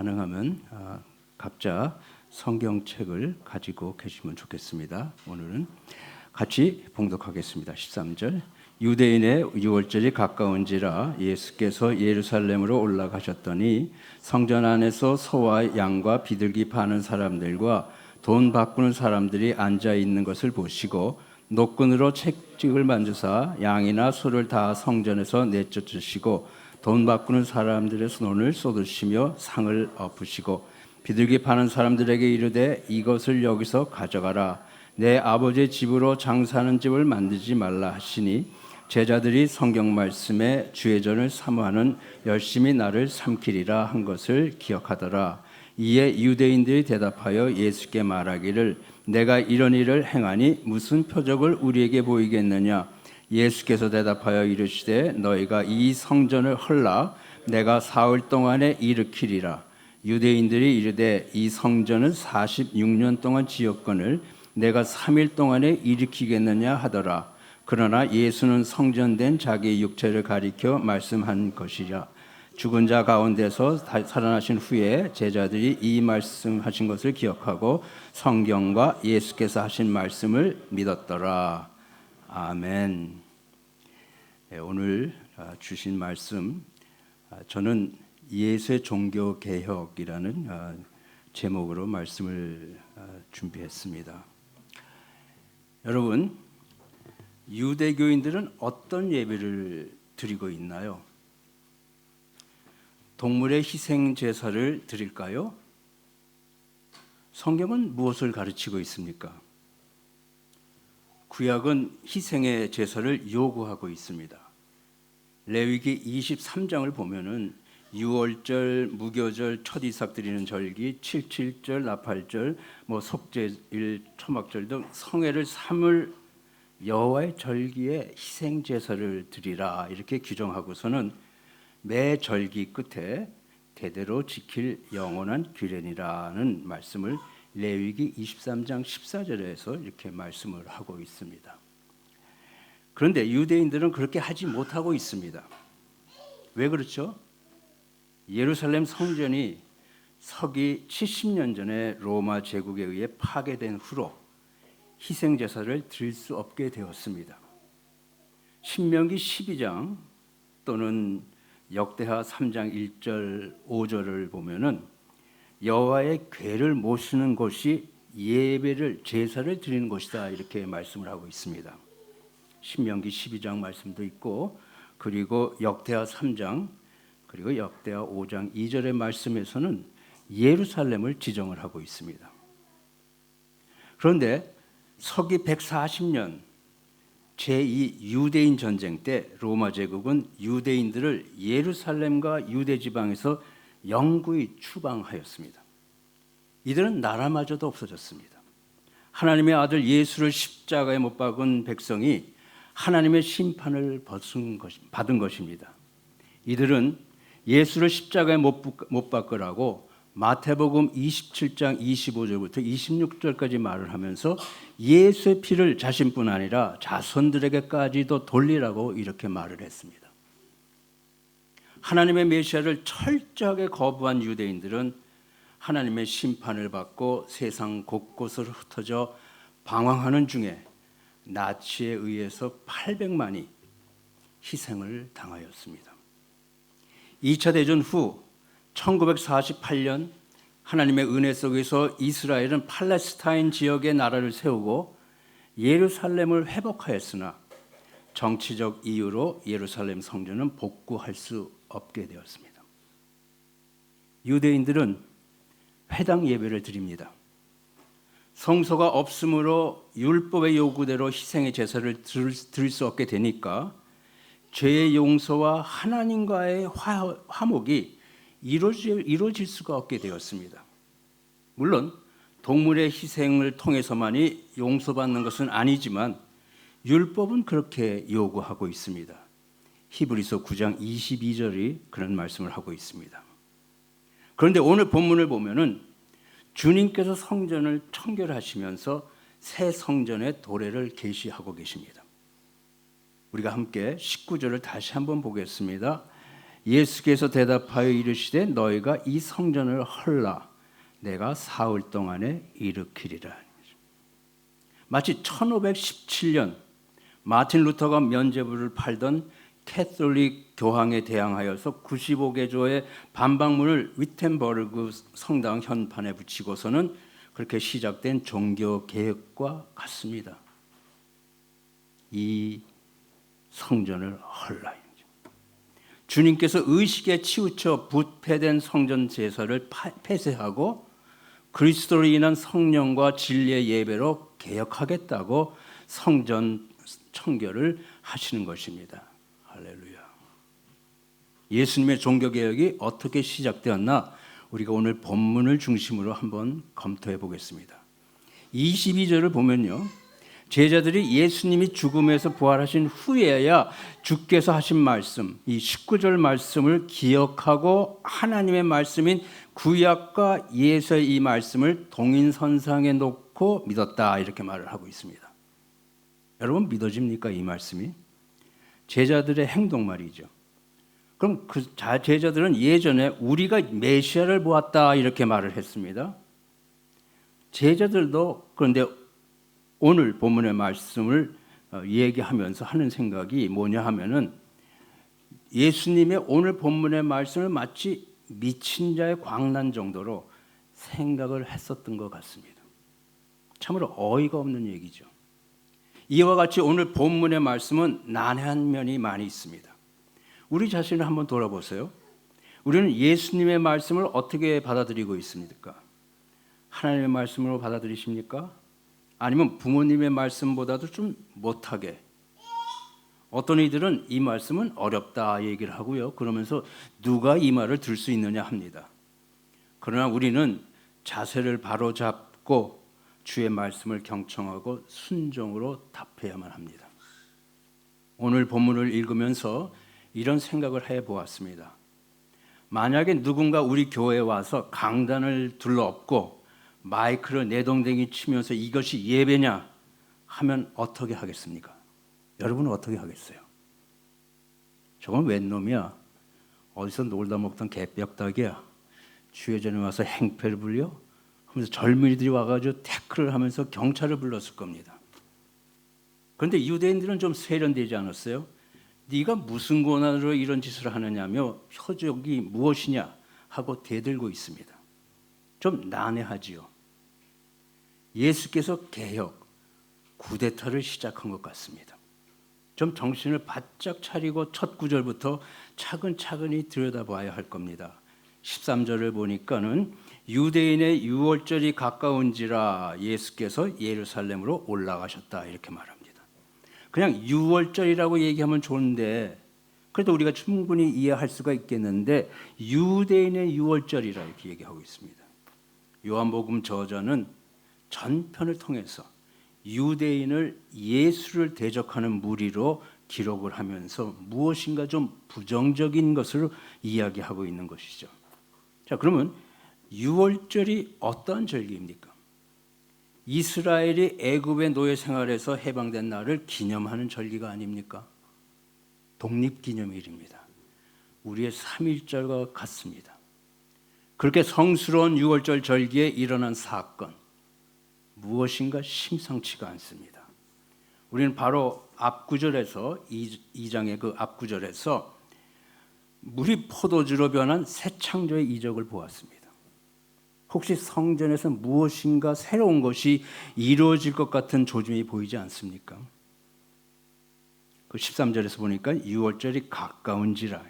가능하면 각자 성경책을 가지고 계시면 좋겠습니다. 오늘은 같이 봉독하겠습니다. 13절. 유대인의 유월절이 가까운지라 예수께서 예루살렘으로 올라가셨더니 성전 안에서 소와 양과 비둘기 파는 사람들과 돈 바꾸는 사람들이 앉아 있는 것을 보시고 노끈으로 채찍을 만주사 양이나 소를 다 성전에서 내쫓으시고 돈 바꾸는 사람들의 손을 쏟으시며 상을 엎으시고 비둘기 파는 사람들에게 이르되 이것을 여기서 가져가라. 내 아버지의 집으로 장사하는 집을 만들지 말라 하시니 제자들이 성경 말씀에 주의 전을 사모하는 열심히 나를 삼키리라 한 것을 기억하더라. 이에 유대인들이 대답하여 예수께 말하기를 내가 이런 일을 행하니 무슨 표적을 우리에게 보이겠느냐. 예수께서 대답하여 이르시되 너희가 이 성전을 헐라 내가 사흘 동안에 일으키리라. 유대인들이 이르되 이 성전은 46년 동안 지었거늘 내가 3일 동안에 일으키겠느냐 하더라. 그러나 예수는 성전된 자기의 육체를 가리켜 말씀한 것이라. 죽은 자 가운데서 살아나신 후에 제자들이 이 말씀하신 것을 기억하고 성경과 예수께서 하신 말씀을 믿었더라. 아멘. 오늘 주신 말씀, 저는 예수의 종교개혁이라는 제목으로 말씀을 준비했습니다. 여러분, 유대교인들은 어떤 예배를 드리고 있나요? 동물의 희생 제사를 드릴까요? 성경은 무엇을 가르치고 있습니까? 구약은 희생의 제사를 요구하고 있습니다. 레위기 23장을 보면은 유월절, 무교절, 첫 이삭 드리는 절기, 칠칠절, 나팔절, 속죄일, 초막절 등 성회를 삼을 여호와의 절기에 희생 제사를 드리라 이렇게 규정하고서는 매 절기 끝에 대대로 지킬 영원한 규례니라는 말씀을 레위기 23장 14절에서 이렇게 말씀을 하고 있습니다. 그런데 유대인들은 그렇게 하지 못하고 있습니다. 왜 그렇죠? 예루살렘 성전이 서기 70년 전에 로마 제국에 의해 파괴된 후로 희생 제사를 드릴 수 없게 되었습니다. 신명기 12장 또는 역대하 3장 1절 5절을 보면은 여호와의 궤를 모시는 곳이 예배를 제사를 드리는 곳이다 이렇게 말씀을 하고 있습니다. 신명기 12장 말씀도 있고 그리고 역대하 3장 그리고 역대하 5장 2절의 말씀에서는 예루살렘을 지정을 하고 있습니다. 그런데 서기 140년 제2 유대인 전쟁 때 로마 제국은 유대인들을 예루살렘과 유대 지방에서 영구히 추방하였습니다. 이들은 나라마저도 없어졌습니다. 하나님의 아들 예수를 십자가에 못 박은 백성이 하나님의 심판을 받은 것입니다. 이들은 예수를 십자가에 못 박으라고 마태복음 27장 25절부터 26절까지 말을 하면서 예수의 피를 자신뿐 아니라 자손들에게까지도 돌리라고 이렇게 말을 했습니다. 하나님의 메시아를 철저하게 거부한 유대인들은 하나님의 심판을 받고 세상 곳곳으로 흩어져 방황하는 중에 나치에 의해서 800만이 희생을 당하였습니다. 2차 대전 후 1948년 하나님의 은혜 속에서 이스라엘은 팔레스타인 지역에 나라를 세우고 예루살렘을 회복하였으나 정치적 이유로 예루살렘 성전은 복구할 수 없게 되었습니다. 유대인들은 회당 예배를 드립니다. 성소가 없으므로 율법의 요구대로 희생의 제사를 드릴 수 없게 되니까 죄의 용서와 하나님과의 화목이 이루어질 수가 없게 되었습니다. 물론 동물의 희생을 통해서만이 용서받는 것은 아니지만 율법은 그렇게 요구하고 있습니다. 히브리서 9장 22절이 그런 말씀을 하고 있습니다. 그런데 오늘 본문을 보면은 주님께서 성전을 청결하시면서 새 성전의 도래를 계시하고 계십니다. 우리가 함께 19절을 다시 한번 보겠습니다. 예수께서 대답하여 이르시되 너희가 이 성전을 헐라 내가 사흘 동안에 일으키리라. 마치 1517년 마틴 루터가 면죄부를 팔던 캐톨릭 교황에 대항하여서 95개조의 반박문을 위텐버그 성당 현판에 붙이고서는 그렇게 시작된 종교 개혁과 같습니다. 이 성전을 헐라. 주님께서 의식에 치우쳐 부패된 성전 제사를 폐쇄하고 그리스도로 인한 성령과 진리의 예배로 개혁하겠다고 성전 청결을 하시는 것입니다. 할렐루야. 예수님의 종교개혁이 어떻게 시작되었나 우리가 오늘 본문을 중심으로 한번 검토해 보겠습니다. 22절을 보면요, 제자들이 예수님이 죽음에서 부활하신 후에야 주께서 하신 말씀, 이 19절 말씀을 기억하고 하나님의 말씀인 구약과 예수의 이 말씀을 동인선상에 놓고 믿었다, 이렇게 말을 하고 있습니다. 여러분 믿어집니까 이 말씀이? 제자들의 행동 말이죠. 그럼 그 제자들은 예전에 우리가 메시아를 보았다 이렇게 말을 했습니다. 제자들도 그런데 오늘 본문의 말씀을 얘기하면서 하는 생각이 뭐냐 하면은 예수님의 오늘 본문의 말씀을 마치 미친 자의 광란 정도로 생각을 했었던 것 같습니다. 참으로 어이가 없는 얘기죠. 이와 같이 오늘 본문의 말씀은 난해한 면이 많이 있습니다. 우리 자신을 한번 돌아보세요. 우리는 예수님의 말씀을 어떻게 받아들이고 있습니까? 하나님의 말씀으로 받아들이십니까? 아니면 부모님의 말씀보다도 좀 못하게, 어떤 이들은 이 말씀은 어렵다 얘기를 하고요. 그러면서 누가 이 말을 들 수 있느냐 합니다. 그러나 우리는 자세를 바로 잡고 주의 말씀을 경청하고 순종으로 답해야만 합니다. 오늘 본문을 읽으면서 이런 생각을 해보았습니다. 만약에 누군가 우리 교회에 와서 강단을 둘러엎고 마이크를 내동댕이 치면서 이것이 예배냐 하면 어떻게 하겠습니까? 여러분은 어떻게 하겠어요? 저건 웬 놈이야? 어디서 놀다 먹던 개뼈닭이야? 주의 전에 와서 행패를 불려? 하면서 젊은이들이 와가지고 태클을 하면서 경찰을 불렀을 겁니다. 그런데 유대인들은 좀 세련되지 않았어요? 네가 무슨 권한으로 이런 짓을 하느냐며 표적이 무엇이냐 하고 대들고 있습니다. 좀 난해하지요. 예수께서 개혁, 쿠데타를 시작한 것 같습니다. 좀 정신을 바짝 차리고 첫 구절부터 차근차근히 들여다봐야 할 겁니다. 13절을 보니까는 유대인의 유월절이 가까운지라 예수께서 예루살렘으로 올라가셨다 이렇게 말합니다. 그냥 유월절이라고 얘기하면 좋은데 그래도 우리가 충분히 이해할 수가 있겠는데 유대인의 유월절이라 이렇게 얘기하고 있습니다. 요한복음 저자는 전편을 통해서 유대인을 예수를 대적하는 무리로 기록을 하면서 무엇인가 좀 부정적인 것을 이야기하고 있는 것이죠. 자, 그러면 유월절이 어떤 절기입니까? 이스라엘이 애굽의 노예 생활에서 해방된 날을 기념하는 절기가 아닙니까? 독립기념일입니다. 우리의 3.1절과 같습니다. 그렇게 성스러운 유월절 절기에 일어난 사건, 무엇인가 심상치가 않습니다. 우리는 바로 앞구절에서 2장의 그 앞구절에서 물이 포도주로 변한 새 창조의 이적을 보았습니다. 혹시 성전에서 무엇인가 새로운 것이 이루어질 것 같은 조짐이 보이지 않습니까? 그 13절에서 보니까 6월절이 가까운지라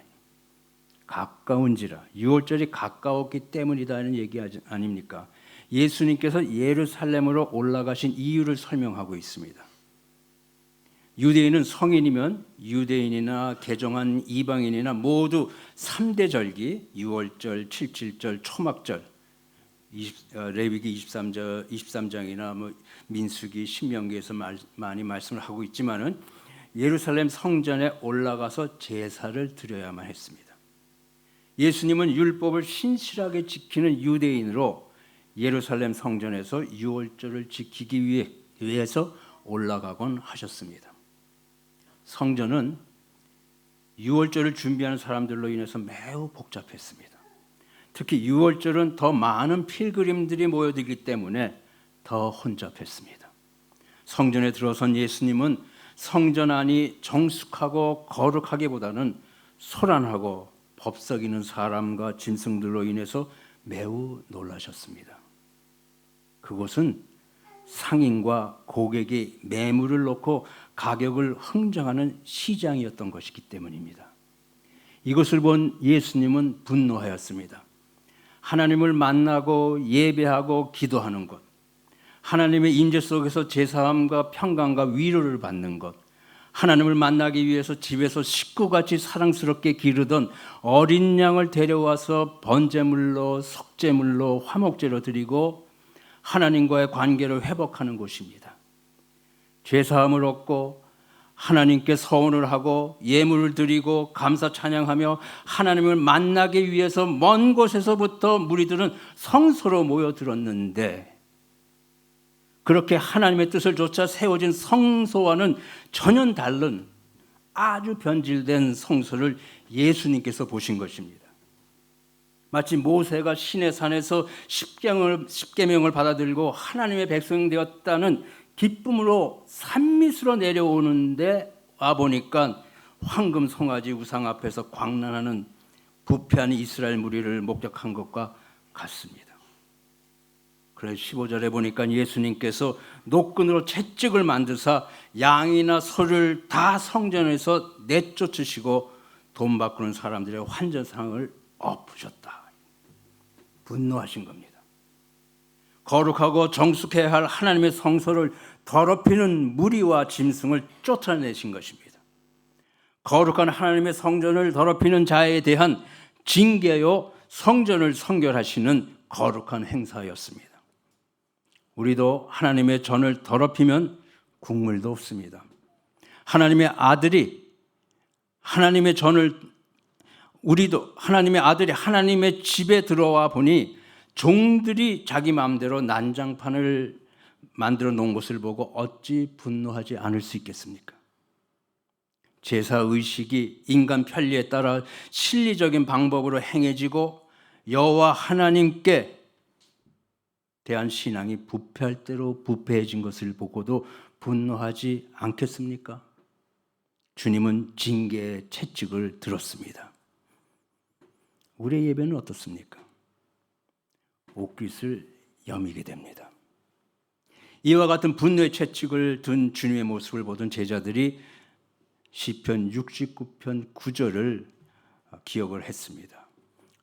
6월절이 가까웠기 때문이다는 얘기 아닙니까? 예수님께서 예루살렘으로 올라가신 이유를 설명하고 있습니다. 유대인은 성인이면 유대인이나 개종한 이방인이나 모두 3대 절기 6월절, 77절, 초막절, 레위기 23장이나 뭐 민수기, 신명기에서 많이 말씀을 하고 있지만은 예루살렘 성전에 올라가서 제사를 드려야만 했습니다. 예수님은 율법을 신실하게 지키는 유대인으로 예루살렘 성전에서 유월절을 지키기 위해서 올라가곤 하셨습니다. 성전은 유월절을 준비하는 사람들로 인해서 매우 복잡했습니다. 특히 유월절은 더 많은 필그림들이 모여들기 때문에 더 혼잡했습니다. 성전에 들어선 예수님은 성전 안이 정숙하고 거룩하기보다는 소란하고 법석이는 사람과 짐승들로 인해서 매우 놀라셨습니다. 그곳은 상인과 고객이 매물을 놓고 가격을 흥정하는 시장이었던 것이기 때문입니다. 이것을 본 예수님은 분노하였습니다. 하나님을 만나고 예배하고 기도하는 것, 하나님의 임재 속에서 제사함과 평강과 위로를 받는 것, 하나님을 만나기 위해서 집에서 식구같이 사랑스럽게 기르던 어린 양을 데려와서 번제물로, 속제물로, 화목제로 드리고 하나님과의 관계를 회복하는 곳입니다. 죄사함을 얻고 하나님께 서원을 하고 예물을 드리고 감사 찬양하며 하나님을 만나기 위해서 먼 곳에서부터 무리들은 성소로 모여들었는데, 그렇게 하나님의 뜻을 좇아 세워진 성소와는 전혀 다른 아주 변질된 성소를 예수님께서 보신 것입니다. 마치 모세가 시내산에서 십계명을 받아들고 하나님의 백성이 되었다는 기쁨으로 산밑으로 내려오는데 와보니까 황금 송아지 우상 앞에서 광란하는 부패한 이스라엘 무리를 목격한 것과 같습니다. 그래서 15절에 보니까 예수님께서 노끈으로 채찍을 만드사 양이나 소를 다 성전에서 내쫓으시고 돈 바꾸는 사람들의 환전상을 엎으셨다. 분노하신 겁니다. 거룩하고 정숙해야 할 하나님의 성소를 더럽히는 무리와 짐승을 쫓아내신 것입니다. 거룩한 하나님의 성전을 더럽히는 자에 대한 징계요, 성전을 성결하시는 거룩한 행사였습니다. 우리도 하나님의 전을 더럽히면 국물도 없습니다. 하나님의 아들이 하나님의 하나님의 집에 들어와 보니 종들이 자기 마음대로 난장판을 만들어 놓은 것을 보고 어찌 분노하지 않을 수 있겠습니까? 제사의식이 인간 편리에 따라 실리적인 방법으로 행해지고 여호와 하나님께 대한 신앙이 부패할 대로 부패해진 것을 보고도 분노하지 않겠습니까? 주님은 징계의 채찍을 들었습니다. 우리의 예배는 어떻습니까? 옷깃을 여미게 됩니다. 이와 같은 분노의 채찍을 든 주님의 모습을 보던 제자들이 시편 69편 9절을 기억을 했습니다.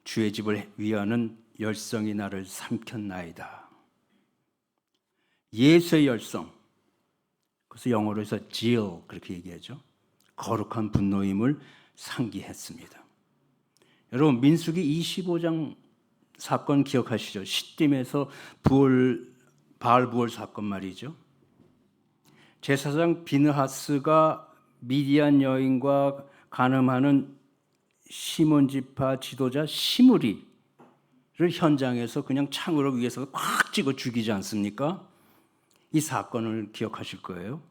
주의 집을 위하는 열성이 나를 삼켰나이다. 예수의 열성, 그래서 영어로 해서 zeal 그렇게 얘기하죠. 거룩한 분노임을 상기했습니다. 여러분, 민수기 25장 사건 기억하시죠? 시딤에서 바알 부월 사건 말이죠. 제사장 비느하스가 미디안 여인과 간음하는 시몬 지파 지도자 시므리를 현장에서 그냥 창으로 위에서 꽉 찍어 죽이지 않습니까? 이 사건을 기억하실 거예요.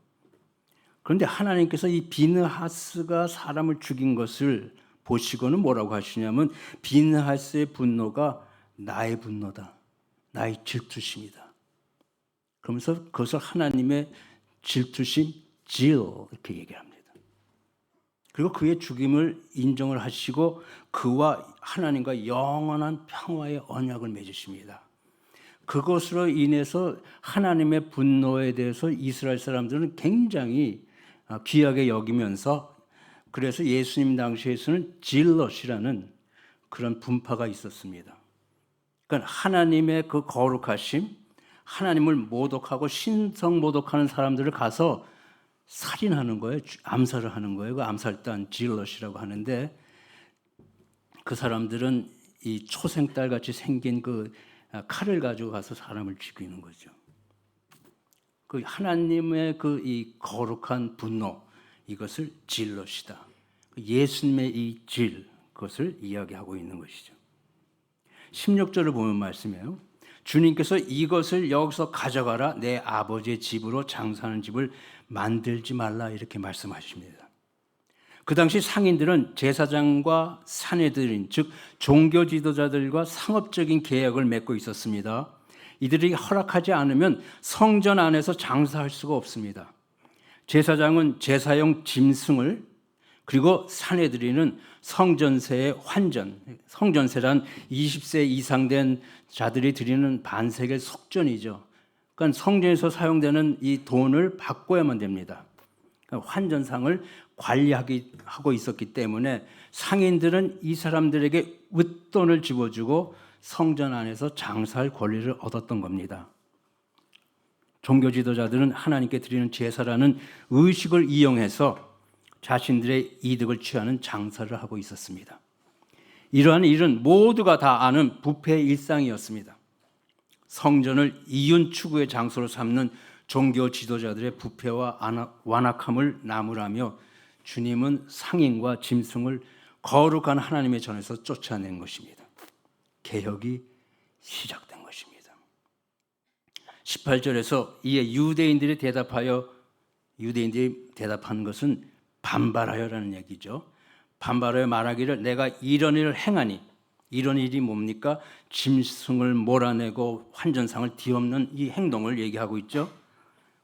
그런데 하나님께서 이 비느하스가 사람을 죽인 것을 보시고는 뭐라고 하시냐면, 비느하스의 분노가 나의 분노다, 나의 질투심이다. 그러면서 그것을 하나님의 질투심, zeal 이렇게 얘기합니다. 그리고 그의 죽임을 인정을 하시고 그와 하나님과 영원한 평화의 언약을 맺으십니다. 그것으로 인해서 하나님의 분노에 대해서 이스라엘 사람들은 굉장히 귀하게 여기면서, 그래서 예수님 당시에서는 질럿이라는 그런 분파가 있었습니다. 그러니까 하나님의 그 거룩하심, 하나님을 모독하고 신성 모독하는 사람들을 가서 살인하는 거예요. 암살을 하는 거예요. 그 암살단 질럿이라고 하는데, 그 사람들은 이 초생딸 같이 생긴 그 칼을 가지고 가서 사람을 죽이는 거죠. 그 하나님의 그 이 거룩한 분노, 이것을 질럿이다. 예수님의 이 질, 그것을 이야기하고 있는 것이죠. 16절을 보면 말씀이에요. 주님께서 이것을 여기서 가져가라, 내 아버지의 집으로 장사하는 집을 만들지 말라, 이렇게 말씀하십니다. 그 당시 상인들은 제사장과 산헤드린, 즉 종교 지도자들과 상업적인 계약을 맺고 있었습니다. 이들이 허락하지 않으면 성전 안에서 장사할 수가 없습니다. 제사장은 제사용 짐승을, 그리고 산헤드린은 성전세의 환전, 성전세란 20세 이상 된 자들이 드리는 반세겔 속전이죠. 그러니까 성전에서 사용되는 이 돈을 바꿔야만 됩니다. 그러니까 환전상을 관리하고 있었기 때문에 상인들은 이 사람들에게 웃돈을 집어주고 성전 안에서 장사할 권리를 얻었던 겁니다. 종교 지도자들은 하나님께 드리는 제사라는 의식을 이용해서 자신들의 이득을 취하는 장사를 하고 있었습니다. 이러한 일은 모두가 다 아는 부패의 일상이었습니다. 성전을 이윤 추구의 장소로 삼는 종교 지도자들의 부패와 완악함을 나무라며 주님은 상인과 짐승을 거룩한 하나님의 전에서 쫓아낸 것입니다. 개혁이 시작된 것입니다. 18절에서 이에 유대인들이 대답한 것은 반발하여라는 얘기죠. 반발하여 말하기를 내가 이런 일을 행하니, 이런 일이 뭡니까? 짐승을 몰아내고 환전상을 뒤엎는 이 행동을 얘기하고 있죠.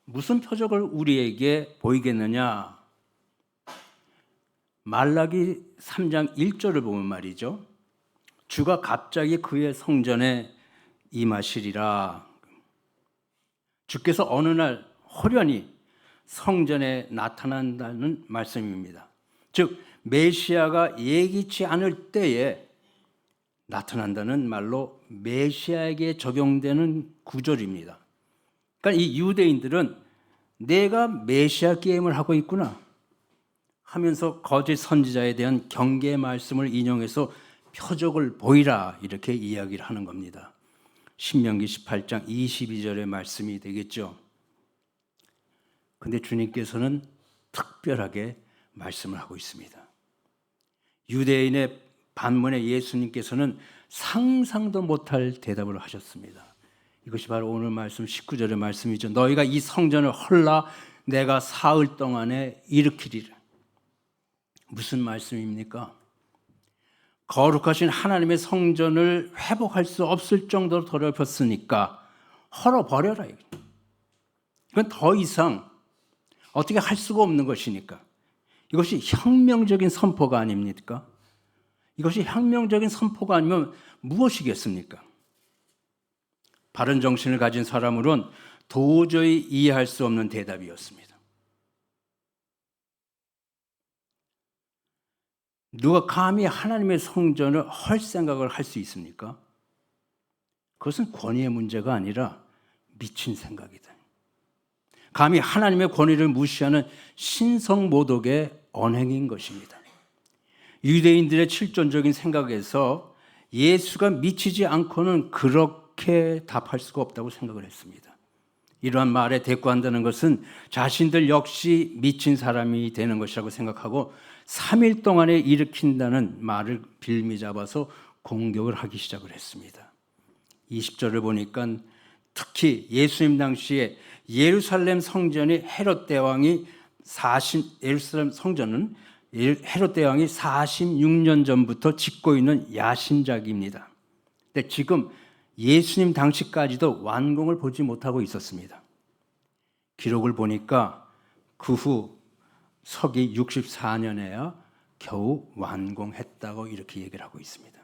무슨 표적을 우리에게 보이겠느냐? 말라기 3장 1절을 보면 말이죠. 주가 갑자기 그의 성전에 임하시리라. 주께서 어느 날 호련히 성전에 나타난다는 말씀입니다. 즉 메시아가 예기치 않을 때에 나타난다는 말로 메시아에게 적용되는 구절입니다. 그러니까 이 유대인들은 내가 메시아 게임을 하고 있구나 하면서 거짓 선지자에 대한 경계의 말씀을 인용해서 표적을 보이라 이렇게 이야기를 하는 겁니다. 신명기 18장 22절의 말씀이 되겠죠. 근데 주님께서는 특별하게 말씀을 하고 있습니다. 유대인의 반문에 예수님께서는 상상도 못할 대답을 하셨습니다. 이것이 바로 오늘 말씀 19절의 말씀이죠. 너희가 이 성전을 헐라 내가 사흘 동안에 일으키리라. 무슨 말씀입니까? 거룩하신 하나님의 성전을 회복할 수 없을 정도로 더럽혔으니까 헐어버려라. 이건 더 이상 어떻게 할 수가 없는 것이니까. 이것이 혁명적인 선포가 아닙니까? 이것이 혁명적인 선포가 아니면 무엇이겠습니까? 바른 정신을 가진 사람으로는 도저히 이해할 수 없는 대답이었습니다. 누가 감히 하나님의 성전을 헐 생각을 할 수 있습니까? 그것은 권위의 문제가 아니라 미친 생각이다. 감히 하나님의 권위를 무시하는 신성모독의 언행인 것입니다. 유대인들의 칠존적인 생각에서 예수가 미치지 않고는 그렇게 답할 수가 없다고 생각을 했습니다. 이러한 말에 대꾸한다는 것은 자신들 역시 미친 사람이 되는 것이라고 생각하고 3일 동안에 일으킨다는 말을 빌미 잡아서 공격을 하기 시작을 했습니다. 20절을 보니까 특히 예수님 당시에 예루살렘 성전이 헤롯 대왕이 46년 전부터 짓고 있는 야심작입니다. 근데 지금 예수님 당시까지도 완공을 보지 못하고 있었습니다. 기록을 보니까 그 후 서기 64년에야 겨우 완공했다고 이렇게 얘기를 하고 있습니다.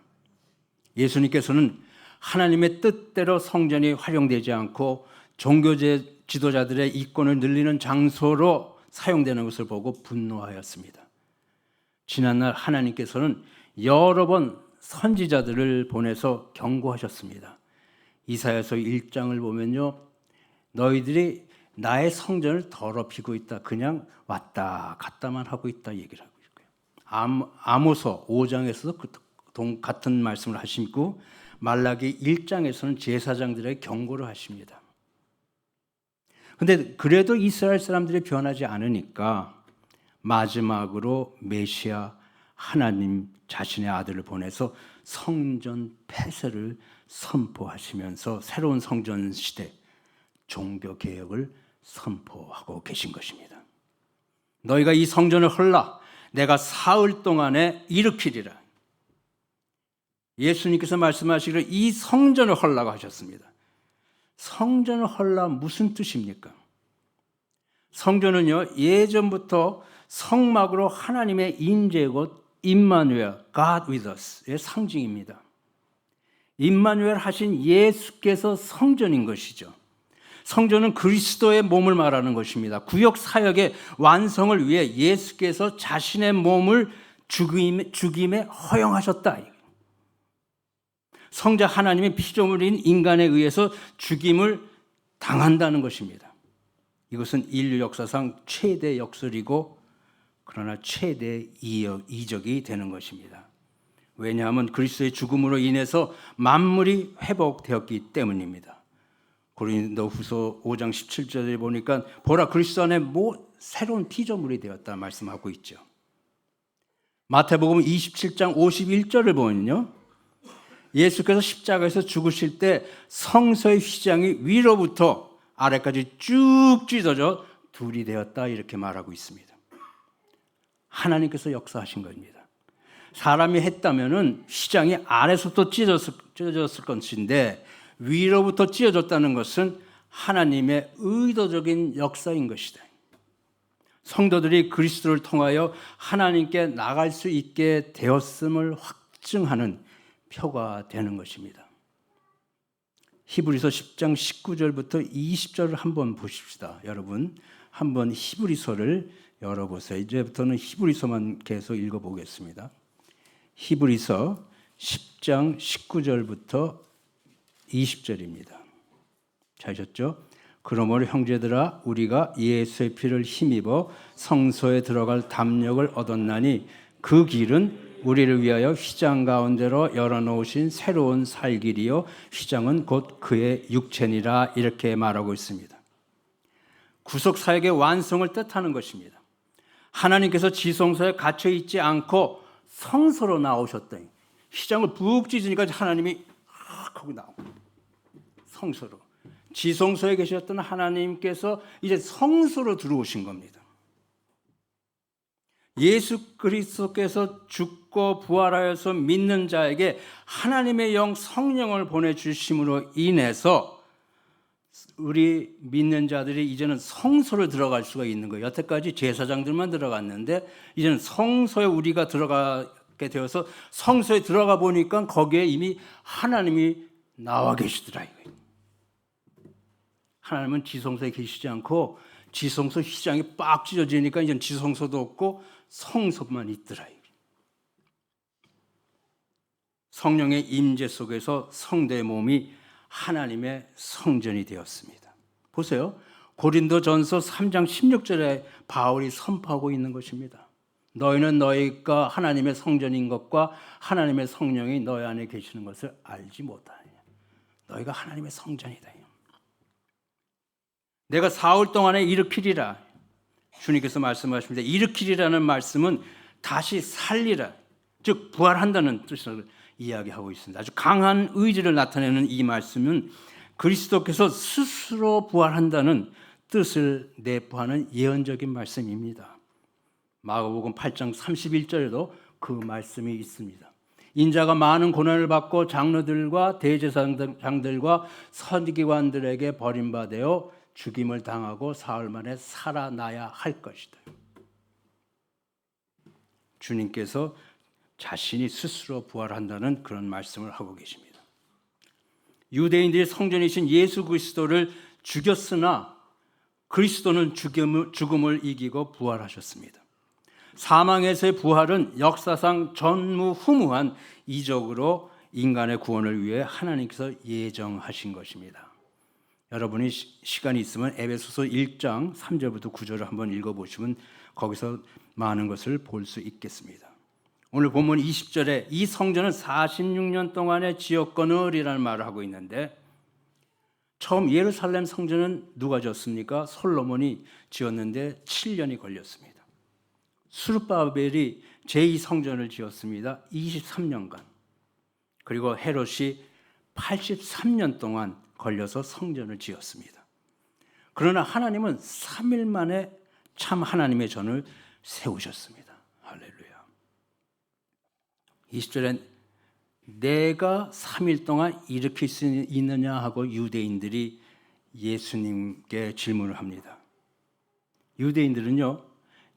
예수님께서는 하나님의 뜻대로 성전이 활용되지 않고 종교 지도자들의 이권을 늘리는 장소로 사용되는 것을 보고 분노하였습니다. 지난날 하나님께서는 여러 번 선지자들을 보내서 경고하셨습니다. 이사야서 1장을 보면요, 너희들이 나의 성전을 더럽히고 있다. 그냥 왔다 갔다만 하고 있다 얘기를 하고 있고요. 아모서 5장에서도 같은 말씀을 하시고 말라기 1장에서는 제사장들에게 경고를 하십니다. 그런데 그래도 이스라엘 사람들이 변하지 않으니까 마지막으로 메시아 하나님 자신의 아들을 보내서 성전 폐쇄를 선포하시면서 새로운 성전 시대 종교 개혁을 선포하고 계신 것입니다. 너희가 이 성전을 헐라 내가 사흘 동안에 일으키리라. 예수님께서 말씀하시기를 이 성전을 헐라고 하셨습니다. 성전을 헐라 무슨 뜻입니까? 성전은요, 예전부터 성막으로 하나님의 임재 곧 임마누엘, God with us의 상징입니다. 임마누엘 하신 예수께서 성전인 것이죠. 성전은 그리스도의 몸을 말하는 것입니다. 구역 사역의 완성을 위해 예수께서 자신의 몸을 죽임에 허용하셨다. 성자 하나님의 피조물인 인간에 의해서 죽임을 당한다는 것입니다. 이것은 인류 역사상 최대 역설이고 그러나 최대 이적이 되는 것입니다. 왜냐하면 그리스도의 죽음으로 인해서 만물이 회복되었기 때문입니다. 고린도후서 5장 17절에 보니까 보라 그리스도 안에 새로운 피조물이 되었다 말씀하고 있죠. 마태복음 27장 51절을 보면요, 예수께서 십자가에서 죽으실 때 성소의 휘장이 위로부터 아래까지 쭉 찢어져 둘이 되었다 이렇게 말하고 있습니다. 하나님께서 역사하신 겁니다. 사람이 했다면은 휘장이 아래서부터 찢어졌을 것인데 위로부터 찢어졌다는 것은 하나님의 의도적인 역사인 것이다. 성도들이 그리스도를 통하여 하나님께 나갈 수 있게 되었음을 확증하는 표가 되는 것입니다. 히브리서 10장 19절부터 20절을 한번 보십시다. 여러분 한번 히브리서를 열어보세요. 이제부터는 히브리서만 계속 읽어보겠습니다. 히브리서 10장 19절부터 20절입니다. 찾으셨죠? 그러므로 형제들아 우리가 예수의 피를 힘입어 성소에 들어갈 담력을 얻었나니 그 길은 우리를 위하여 휘장 가운데로 열어놓으신 새로운 살 길이요 휘장은 곧 그의 육체니라 이렇게 말하고 있습니다. 구속사역의 완성을 뜻하는 것입니다. 하나님께서 지성소에 갇혀 있지 않고 성소로 나오셨더니 휘장을 푹 찢으니까 하나님이 거기 나오고 성소로 지성소에 계셨던 하나님께서 이제 성소로 들어오신 겁니다. 예수 그리스도께서 죽고 부활하여서 믿는 자에게 하나님의 영 성령을 보내주심으로 인해서 우리 믿는 자들이 이제는 성소를 들어갈 수가 있는 거예요. 여태까지 제사장들만 들어갔는데 이제는 성소에 우리가 들어가게 되어서 성소에 들어가 보니까 거기에 이미 하나님이 나와 계시더라. 하나님은 지성소에 계시지 않고 지성소 휘장이 빡 찢어지니까 이제 지성소도 없고 성소만 있더라. 성령의 임재 속에서 성도의 몸이 하나님의 성전이 되었습니다. 보세요. 고린도전서 3장 16절에 바울이 선포하고 있는 것입니다. 너희는 너희가 하나님의 성전인 것과 하나님의 성령이 너희 안에 계시는 것을 알지 못하느냐. 너희가 하나님의 성전이다. 내가 사흘 동안에 일으키리라. 주님께서 말씀하십니다. 일으키리라는 말씀은 다시 살리라, 즉 부활한다는 뜻을 이야기하고 있습니다. 아주 강한 의지를 나타내는 이 말씀은 그리스도께서 스스로 부활한다는 뜻을 내포하는 예언적인 말씀입니다. 마가복음 8장 31절에도 그 말씀이 있습니다. 인자가 많은 고난을 받고 장로들과 대제사장들과 서기관들에게 버림받아 죽임을 당하고 사흘 만에 살아나야 할 것이다. 주님께서 자신이 스스로 부활한다는 그런 말씀을 하고 계십니다. 유대인들이 성전이신 예수 그리스도를 죽였으나 그리스도는 죽음을 이기고 부활하셨습니다. 사망에서의 부활은 역사상 전무후무한 이적으로 인간의 구원을 위해 하나님께서 예정하신 것입니다. 여러분이 시간이 있으면 에베소서 1장 3절부터 9절을 한번 읽어보시면 거기서 많은 것을 볼 수 있겠습니다. 오늘 본문 20절에 이 성전은 46년 동안의 지었거늘이라는 말을 하고 있는데 처음 예루살렘 성전은 누가 지었습니까? 솔로몬이 지었는데 7년이 걸렸습니다. 스룹바벨이 제2성전을 지었습니다. 23년간. 그리고 헤롯이 83년 동안 걸려서 성전을 지었습니다. 그러나 하나님은 3일 만에 참 하나님의 전을 세우셨습니다. 할렐루야. 20절에 내가 3일 동안 일으킬 수 있느냐 하고 유대인들이 예수님께 질문을 합니다. 유대인들은요,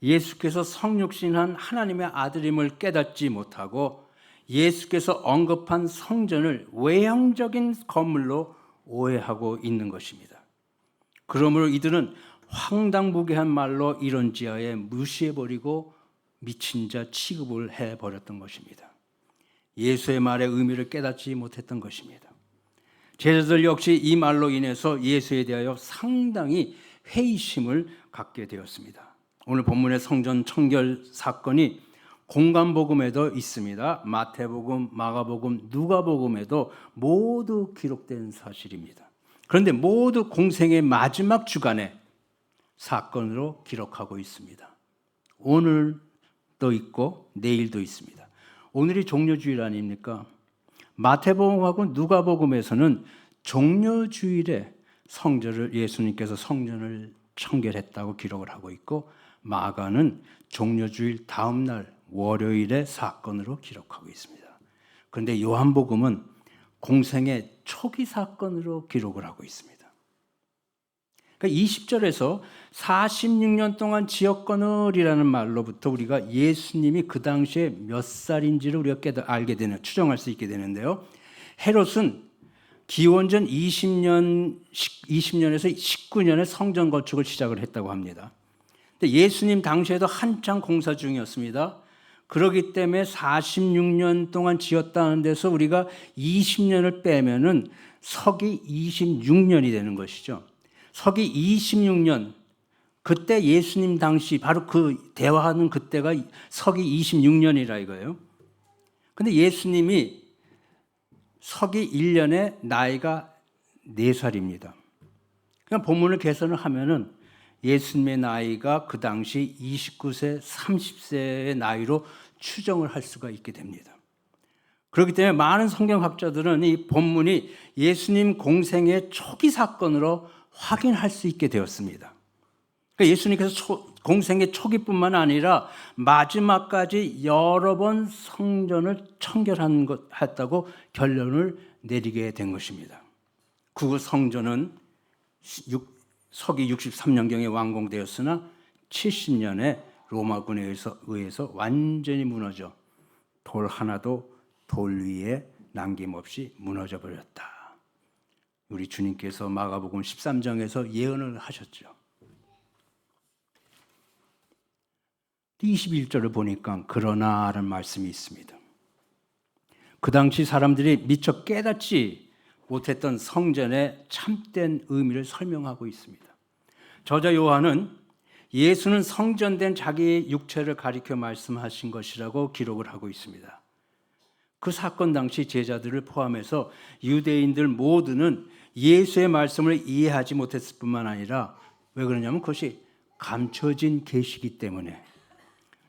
예수께서 성육신한 하나님의 아들임을 깨닫지 못하고 예수께서 언급한 성전을 외형적인 건물로 오해하고 있는 것입니다. 그러므로 이들은 황당무계한 말로 이런 지하에 무시해버리고 미친 자 취급을 해버렸던 것입니다. 예수의 말의 의미를 깨닫지 못했던 것입니다. 제자들 역시 이 말로 인해서 예수에 대하여 상당히 회의심을 갖게 되었습니다. 오늘 본문의 성전 청결 사건이 공관복음에도 있습니다. 마태복음, 마가복음, 누가복음에도 모두 기록된 사실입니다. 그런데 모두 공생의 마지막 주간에 사건으로 기록하고 있습니다. 오늘도 있고 내일도 있습니다. 오늘이 종려주일 아닙니까? 마태복음하고 누가복음에서는 종려주일에 예수님께서 성전을 청결했다고 기록을 하고 있고, 마가는 종려주일 다음 날 월요일의 사건으로 기록하고 있습니다. 그런데 요한복음은 공생의 초기 사건으로 기록을 하고 있습니다. 그러니까 20절에서 46년 동안 지역건을이라는 말로부터 우리가 예수님이 그 당시에 몇 살인지를 우리가 알게 되는, 추정할 수 있게 되는데요. 헤롯은 기원전 20년에서 19년에 성전 건축을 시작을 했다고 합니다. 근데 예수님 당시에도 한창 공사 중이었습니다. 그렇기 때문에 46년 동안 지었다는 데서 우리가 20년을 빼면은 서기 26년이 되는 것이죠. 서기 26년, 그때 예수님 당시 바로 그 대화하는 그때가 서기 26년이라 이거예요. 근데 예수님이 서기 1년에 나이가 4살입니다. 그냥 본문을 계산을 하면은 예수님의 나이가 그 당시 29세, 30세의 나이로 추정을 할 수가 있게 됩니다. 그렇기 때문에 많은 성경학자들은 이 본문이 예수님 공생의 초기 사건으로 확인할 수 있게 되었습니다. 그러니까 예수님께서 공생의 초기뿐만 아니라 마지막까지 여러 번 성전을 청결했다고 결론을 내리게 된 것입니다. 그 성전은 서기 63년경에 완공되었으나 70년에 로마군에 의해서 완전히 무너져 돌 하나도 돌 위에 남김없이 무너져 버렸다. 우리 주님께서 마가복음 13장에서 예언을 하셨죠. 21절을 보니까 그러나라는 말씀이 있습니다. 그 당시 사람들이 미처 깨닫지 못했던 성전의 참된 의미를 설명하고 있습니다. 저자 요한은 예수는 성전된 자기의 육체를 가리켜 말씀하신 것이라고 기록을 하고 있습니다. 그 사건 당시 제자들을 포함해서 유대인들 모두는 예수의 말씀을 이해하지 못했을 뿐만 아니라, 왜 그러냐면 그것이 감춰진 계시이기 때문에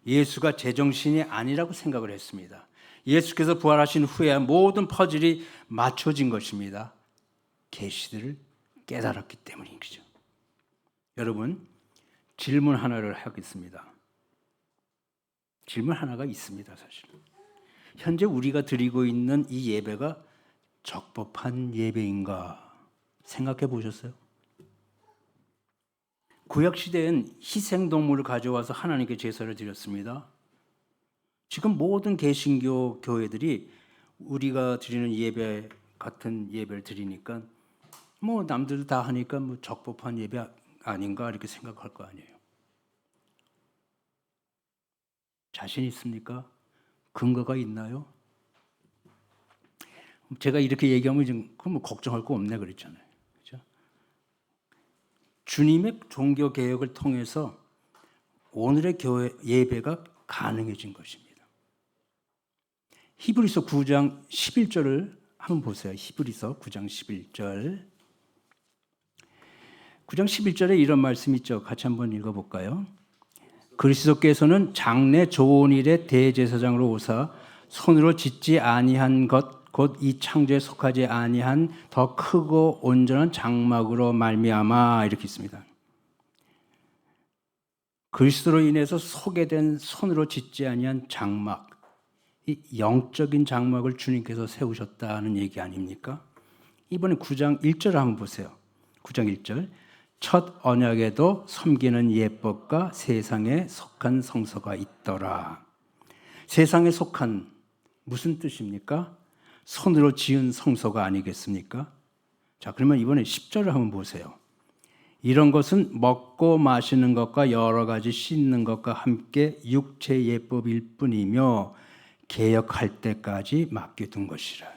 예수가 제정신이 아니라고 생각을 했습니다. 예수께서 부활하신 후에 모든 퍼즐이 맞춰진 것입니다. 계시들을 깨달았기 때문인 거죠. 여러분, 질문 하나를 하겠습니다. 질문 하나가 있습니다. 사실 현재 우리가 드리고 있는 이 예배가 적법한 예배인가 생각해 보셨어요? 구약시대엔 희생동물을 가져와서 하나님께 제사를 드렸습니다. 지금 모든 개신교 교회들이 우리가 드리는 예배 같은 예배를 드리니까 뭐 남들 다 하니까 뭐 적법한 예배 아닌가 이렇게 생각할 거 아니에요. 자신 있습니까? 근거가 있나요? 제가 이렇게 얘기하면 지금 그럼 뭐 걱정할 거 없네 그랬잖아요. 그렇죠? 주님의 종교 개혁을 통해서 오늘의 교회 예배가 가능해진 것입니다. 히브리서 9장 11절을 한번 보세요. 히브리서 9장 11절. 9장 11절에 이런 말씀이 있죠. 같이 한번 읽어볼까요? 그리스도께서는 장래 좋은 일의 대제사장으로 오사 손으로 짓지 아니한 것 곧 이 창조에 속하지 아니한 더 크고 온전한 장막으로 말미암아 이렇게 있습니다. 그리스도로 인해서 소개된 손으로 짓지 아니한 장막, 이 영적인 장막을 주님께서 세우셨다는 얘기 아닙니까? 이번에 9장 1절 한번 보세요. 9장 1절. 첫 언약에도 섬기는 예법과 세상에 속한 성소가 있더라. 세상에 속한 무슨 뜻입니까? 손으로 지은 성소가 아니겠습니까? 자, 그러면 이번에 10절을 한번 보세요. 이런 것은 먹고 마시는 것과 여러 가지 씻는 것과 함께 육체 예법일 뿐이며 개역할 때까지 맡겨둔 것이라.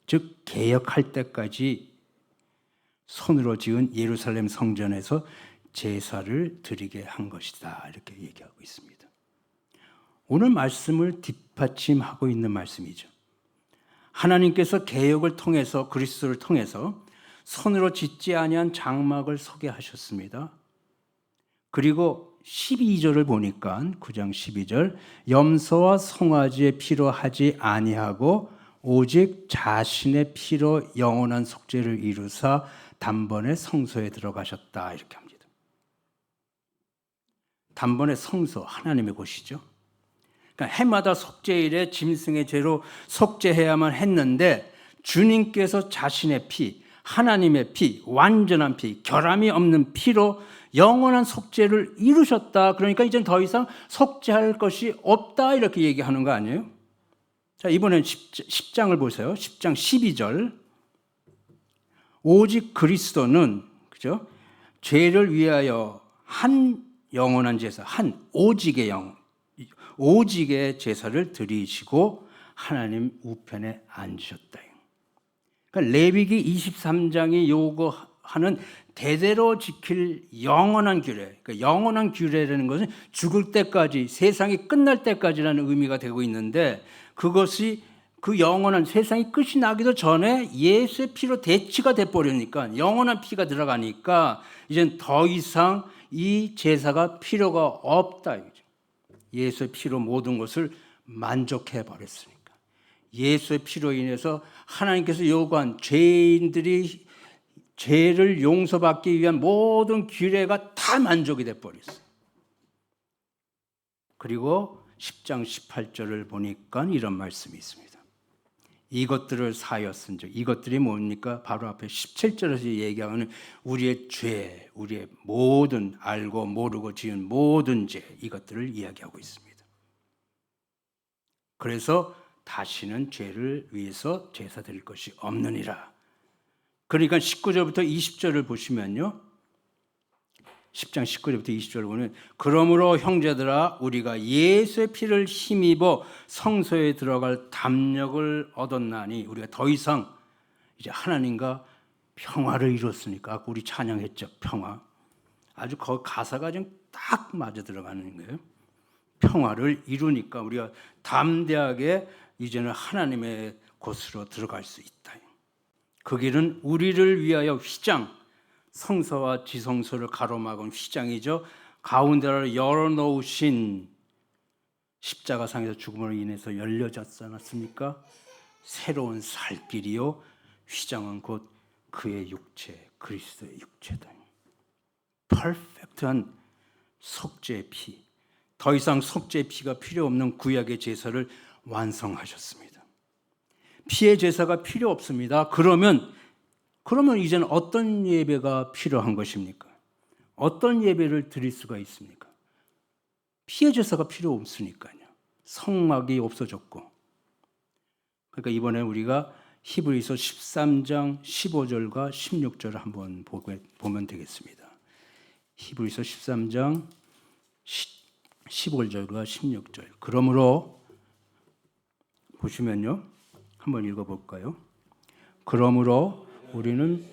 즉 개역할 때까지 손으로 지은 예루살렘 성전에서 제사를 드리게 한 것이다. 이렇게 얘기하고 있습니다. 오늘 말씀을 뒷받침하고 있는 말씀이죠. 하나님께서 개역을 통해서 그리스도를 통해서 손으로 짓지 아니한 장막을 소개하셨습니다. 그리고 12절을 보니까 9장 12절 염소와 송아지의 피로 하지 아니하고 오직 자신의 피로 영원한 속죄를 이루사 단번에 성소에 들어가셨다 이렇게 합니다. 단번에 성소 하나님의 곳이죠. 그러니까 해마다 속죄일에 짐승의 죄로 속죄해야만 했는데 주님께서 자신의 피, 하나님의 피, 완전한 피, 결함이 없는 피로 영원한 속죄를 이루셨다. 그러니까 이제 더 이상 속죄할 것이 없다 이렇게 얘기하는 거 아니에요? 자, 이번엔 10장을 보세요. 10장 12절. 오직 그리스도는 그죠? 죄를 위하여 한 영원한 제사, 한 오직의 제사를 드리시고 하나님 우편에 앉으셨다. 그러니까 레위기 23장이 요구하는 대대로 지킬 영원한 규례. 그러니까 영원한 규례라는 것은 죽을 때까지, 세상이 끝날 때까지라는 의미가 되고 있는데 그것이 그 영원한 세상이 끝이 나기도 전에 예수의 피로 대치가 돼버리니까 영원한 피가 들어가니까 이젠 더 이상 이 제사가 필요가 없다. 예수의 피로 모든 것을 만족해 버렸으니까. 예수의 피로 인해서 하나님께서 요구한 죄인들이 죄를 용서받기 위한 모든 규례가 다 만족이 돼 버렸어요. 그리고 10장 18절을 보니까 이런 말씀이 있습니다. 이것들을 사였은즉 이것들이 뭡니까? 바로 앞에 17절에서 얘기하는 우리의 죄, 우리의 모든 알고 모르고 지은 모든 죄 이것들을 이야기하고 있습니다. 그래서 다시는 죄를 위해서 제사 드릴 것이 없느니라. 그러니까 19절부터 20절을 보시면요. 10장 19절부터 20절을 보면 그러므로 형제들아 우리가 예수의 피를 힘입어 성소에 들어갈 담력을 얻었나니 우리가 더 이상 이제 하나님과 평화를 이뤘으니까 아까 우리 찬양했죠. 평화. 아주 그 가사가 좀 딱 맞아 들어가는 거예요. 평화를 이루니까 우리가 담대하게 이제는 하나님의 곳으로 들어갈 수 있다. 그 길은 우리를 위하여 휘장 성소와 지성소를 가로막은 휘장이죠. 가운데를 열어놓으신 십자가상에서 죽음으로 인해서 열려졌지 않았습니까? 새로운 살 길이요. 휘장은 곧 그의 육체, 그리스도의 육체다. 퍼펙트한 속죄의 피. 더 이상 속죄의 피가 필요 없는 구약의 제사를 완성하셨습니다. 피의 제사가 필요 없습니다. 그러면 이제는 어떤 예배가 필요한 것입니까? 어떤 예배를 드릴 수가 있습니까? 피의 제사가 필요 없으니까요. 성막이 없어졌고. 그러니까 이번에 우리가 히브리서 13장 15절과 16절을 한번 보면 되겠습니다. 히브리서 13장 15절과 16절. 그러므로 보시면요. 한번 읽어볼까요? 그러므로 우리는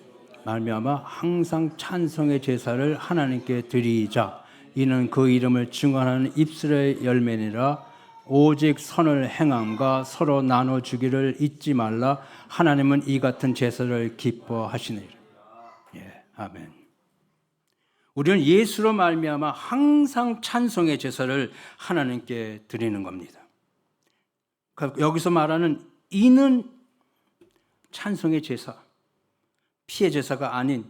말미암아 항상 찬송의 제사를 하나님께 드리자. 이는 그 이름을 증언하는 입술의 열매니라. 오직 선을 행함과 서로 나눠주기를 잊지 말라. 하나님은 이 같은 제사를 기뻐하시느니라. 예, 아멘. 우리는 예수로 말미암아 항상 찬송의 제사를 하나님께 드리는 겁니다. 여기서 말하는 이는 찬송의 제사, 피의 제사가 아닌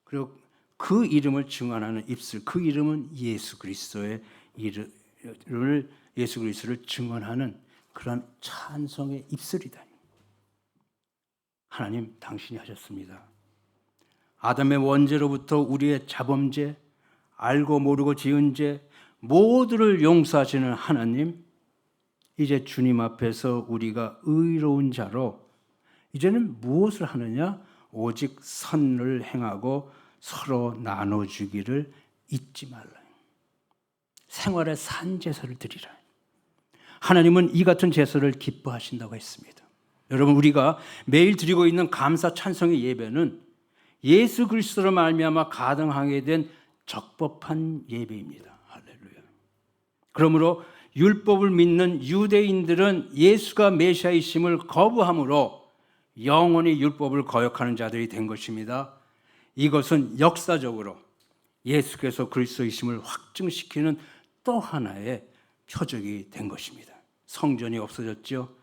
그리고 그 이름을 증언하는 입술, 그 이름은 예수 그리스도의 이름을 예수 그리스도를 증언하는 그런 찬송의 입술이다. 하나님, 당신이 하셨습니다. 아담의 원죄로부터 우리의 자범죄, 알고 모르고 지은 죄 모두를 용서하시는 하나님, 이제 주님 앞에서 우리가 의로운 자로 이제는 무엇을 하느냐? 오직 선을 행하고 서로 나눠주기를 잊지 말라. 생활의 산제사를 드리라. 하나님은 이 같은 제사를 기뻐하신다고 했습니다. 여러분, 우리가 매일 드리고 있는 감사 찬송의 예배는 예수 그리스도로 말미암아 가능하게 된 적법한 예배입니다. 할렐루야. 그러므로 율법을 믿는 유대인들은 예수가 메시아이심을 거부함으로 영원히 율법을 거역하는 자들이 된 것입니다. 이것은 역사적으로 예수께서 그리스도이심을 확증시키는 또 하나의 표적이 된 것입니다. 성전이 없어졌죠.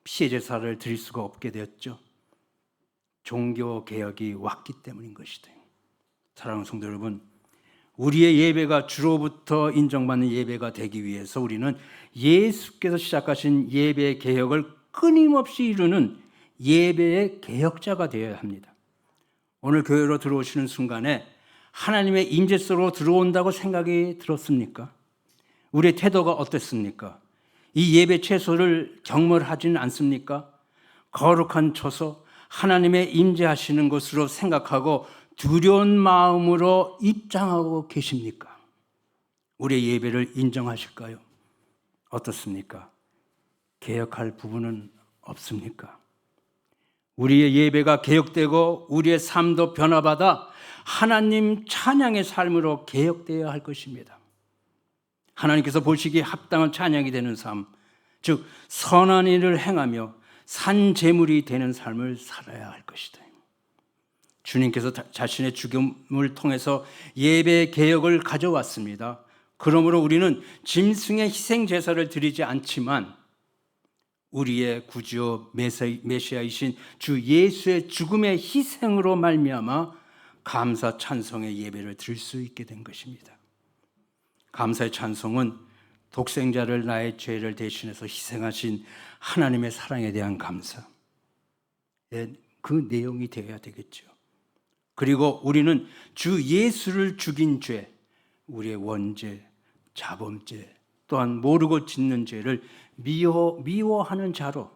피해 제사를 드릴 수가 없게 되었죠. 종교 개혁이 왔기 때문인 것이다. 사랑하는 성도 여러분, 우리의 예배가 주로부터 인정받는 예배가 되기 위해서 우리는 예수께서 시작하신 예배 개혁을 끊임없이 이루는 예배의 개혁자가 되어야 합니다. 오늘 교회로 들어오시는 순간에 하나님의 임재 속으로 들어온다고 생각이 들었습니까? 우리의 태도가 어땠습니까? 이 예배 채소를 경멸하지는 않습니까? 거룩한 처소, 하나님의 임재하시는 곳으로 생각하고 두려운 마음으로 입장하고 계십니까? 우리의 예배를 인정하실까요? 어떻습니까? 개혁할 부분은 없습니까? 우리의 예배가 개혁되고 우리의 삶도 변화받아 하나님 찬양의 삶으로 개혁되어야 할 것입니다. 하나님께서 보시기에 합당한 찬양이 되는 삶, 즉 선한 일을 행하며 산 제물이 되는 삶을 살아야 할 것이다. 주님께서 자신의 죽음을 통해서 예배 개혁을 가져왔습니다. 그러므로 우리는 짐승의 희생 제사를 드리지 않지만 우리의 구주요 메시아이신 주 예수의 죽음의 희생으로 말미암아 감사 찬송의 예배를 드릴 수 있게 된 것입니다. 감사의 찬송은 독생자를 나의 죄를 대신해서 희생하신 하나님의 사랑에 대한 감사, 그 내용이 되어야 되겠죠. 그리고 우리는 주 예수를 죽인 죄, 우리의 원죄, 자범죄, 또한 모르고 짓는 죄를 미워하는 자로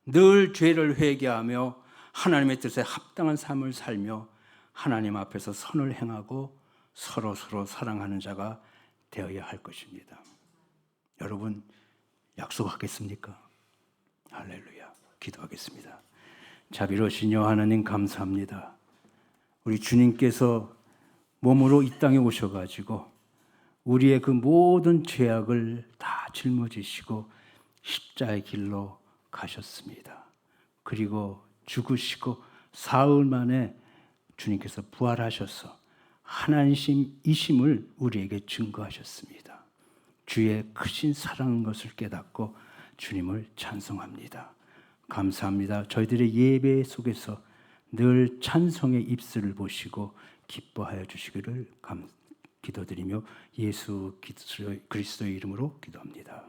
늘 죄를 회개하며 하나님의 뜻에 합당한 삶을 살며 하나님 앞에서 선을 행하고 서로 사랑하는 자가 되어야 할 것입니다. 여러분, 약속하겠습니까? 할렐루야. 기도하겠습니다. 자비로우신 하나님, 감사합니다. 우리 주님께서 몸으로 이 땅에 오셔가지고 우리의 그 모든 죄악을 다 짊어지시고 십자의 길로 가셨습니다. 그리고 죽으시고 사흘 만에 주님께서 부활하셔서 하나님이심을 우리에게 증거하셨습니다. 주의 크신 사랑인 것을 깨닫고 주님을 찬송합니다. 감사합니다. 저희들의 예배 속에서 늘 찬송의 입술을 보시고 기뻐하여 주시기를 기도드리며 예수 그리스도의 이름으로 기도합니다.